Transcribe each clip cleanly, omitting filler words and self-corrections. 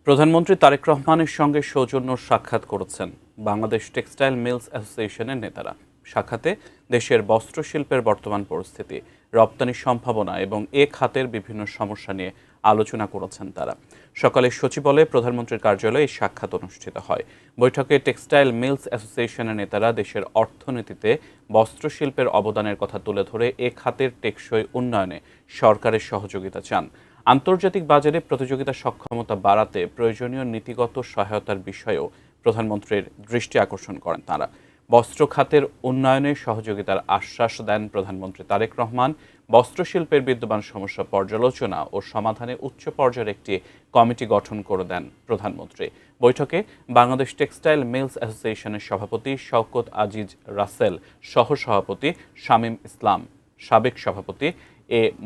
প্রধানমন্ত্রী তারেক রহমানের সঙ্গে সৌজন্য সাক্ষাৎ করেছেন বাংলাদেশ টেক্সটাইল মিলস অ্যাসোসিয়েশনের নেতারা। সাক্ষাতে দেশের বস্ত্রশিল্পের বর্তমান পরিস্থিতি, রপ্তানি সম্ভাবনা এবং এ খাতের বিভিন্ন সমস্যা নিয়ে আলোচনা করেছেন তারা। সকালে সচিবালয়ে প্রধানমন্ত্রীর কার্যালয়ে এই সাক্ষাৎ অনুষ্ঠিত হয়। বৈঠকে টেক্সটাইল মিলস অ্যাসোসিয়েশনের নেতারা দেশের অর্থনীতিতে বস্ত্রশিল্পের অবদানের কথা তুলে ধরে এ খাতের টেকসই উন্নয়নে সরকারের সহযোগিতা চান। আন্তর্জাতিক বাজারে প্রতিযোগিতা সক্ষমতা বাড়াতে প্রয়োজনীয় নীতিগত সহায়তার বিষয়েও প্রধানমন্ত্রীর দৃষ্টি আকর্ষণ করেন তাঁরা। বস্ত্র খাতের উন্নয়নে সহযোগিতার আশ্বাস দেন প্রধানমন্ত্রী তারেক রহমান। বস্ত্রশিল্পের বিদ্যমান সমস্যা পর্যালোচনা ও সমাধানে উচ্চ পর্যায়ের একটি কমিটি গঠন করে দেন প্রধানমন্ত্রী। বৈঠকে বাংলাদেশ টেক্সটাইল মিলস অ্যাসোসিয়েশনের সভাপতি শওকত আজিজ রাসেল, সহসভাপতি শামীম ইসলাম, সাবেক সভাপতি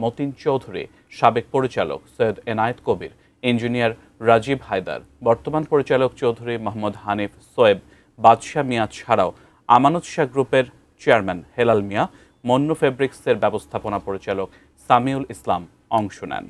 মতিন চৌধুরী, সাবেক পরিচালক সৈয়দ এনায়েত কবির, ইঞ্জিনিয়ার রাজীব হায়দার, বর্তমান পরিচালক চৌধুরী মোহাম্মদ হানিফ সোয়েব, বাদশাহ মিয়া ছাড়াও আমানত শাহ গ্রুপের চেয়ারম্যান হেলাল মিয়া, মন্নু ফেব্রিক্সের ব্যবস্থাপনা পরিচালক সামিউল ইসলাম অংশ নেন।